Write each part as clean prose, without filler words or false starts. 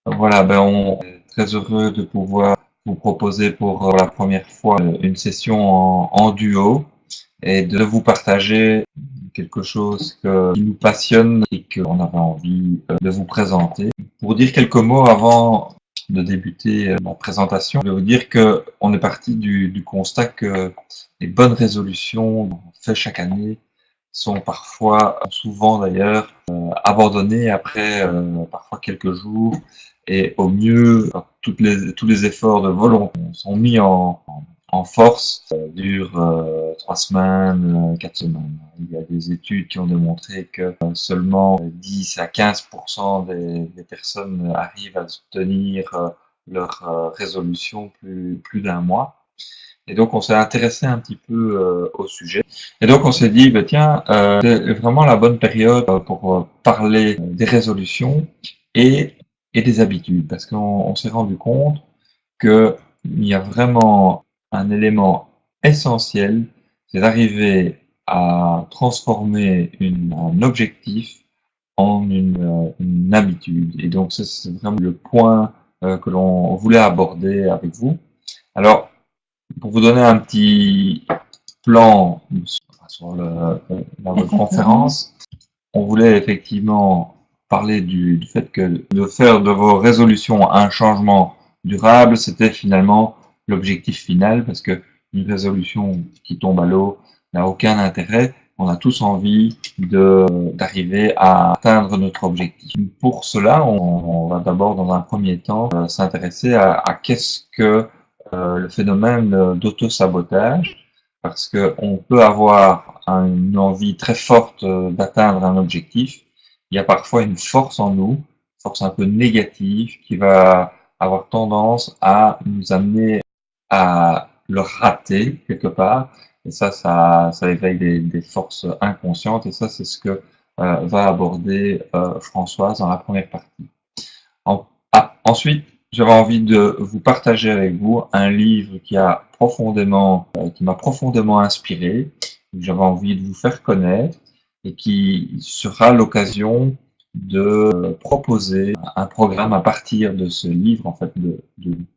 Voilà, on est très heureux de pouvoir vous proposer pour la première fois une session en duo et de vous partager quelque chose qui nous passionne et qu'on avait envie de vous présenter. Pour dire quelques mots avant de débuter ma présentation, je vais vous dire que on est parti du constat que les bonnes résolutions qu'on fait chaque année sont parfois, souvent d'ailleurs, abandonnées après parfois quelques jours et au mieux, tous les efforts de volonté sont mis en force, ça dure 3 semaines, 4 semaines. Il y a des études qui ont démontré que seulement 10 à 15% des personnes arrivent à tenir leur résolution plus d'un mois. Et donc, on s'est intéressé un petit peu au sujet. Et donc, on s'est dit, bah, tiens, c'est vraiment la bonne période pour parler des résolutions et, et des habitudes. Parce qu'on s'est rendu compte qu'il y a vraiment un élément essentiel, c'est d'arriver à transformer un objectif en une habitude. Et donc, ça, c'est vraiment le point que l'on voulait aborder avec vous. Alors, pour vous donner un petit plan sur la conférence, on voulait effectivement parler du fait que de faire de vos résolutions un changement durable, c'était finalement l'objectif final, parce que une résolution qui tombe à l'eau n'a aucun intérêt. On a tous envie d'arriver à atteindre notre objectif. Pour cela, on va d'abord, dans un premier temps, s'intéresser à qu'est-ce que le phénomène d'auto-sabotage, parce qu'on peut avoir une envie très forte d'atteindre un objectif. Il y a parfois une force en nous, une force un peu négative, qui va avoir tendance à nous amener à le rater quelque part. Et ça éveille des forces inconscientes. Et ça, c'est ce que va aborder Françoise dans la première partie. Ensuite, j'avais envie de vous partager avec vous un livre qui m'a profondément inspiré, que j'avais envie de vous faire connaître et qui sera l'occasion de proposer un programme à partir de ce livre, en fait, de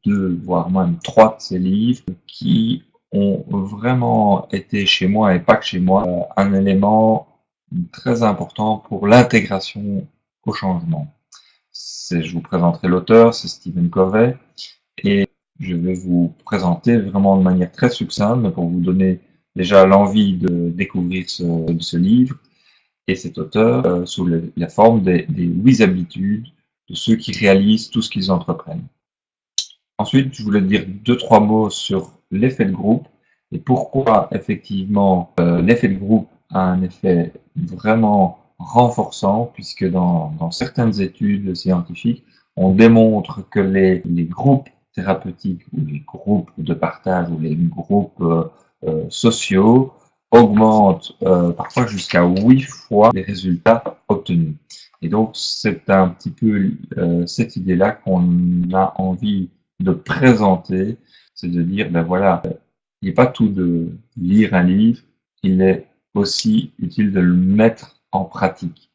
deux, voire même trois de ces livres qui ont vraiment été chez moi et pas que chez moi, un élément très important pour l'intégration au changement. Je vous présenterai l'auteur, c'est Stephen Covey, et je vais vous présenter vraiment de manière très succincte, mais pour vous donner déjà l'envie de découvrir ce livre et cet auteur sous la forme des 8 habitudes de ceux qui réalisent tout ce qu'ils entreprennent. Ensuite, je voulais dire deux, trois mots sur l'effet de groupe et pourquoi effectivement l'effet de groupe a un effet vraiment renforçant, puisque dans certaines études scientifiques, on démontre que les groupes thérapeutiques ou les groupes de partage ou les groupes sociaux augmentent parfois jusqu'à 8 fois les résultats obtenus. Et donc, c'est un petit peu cette idée-là qu'on a envie de présenter, c'est de dire, ben voilà, il n'est pas tout de lire un livre, il est aussi utile de le mettre en pratique.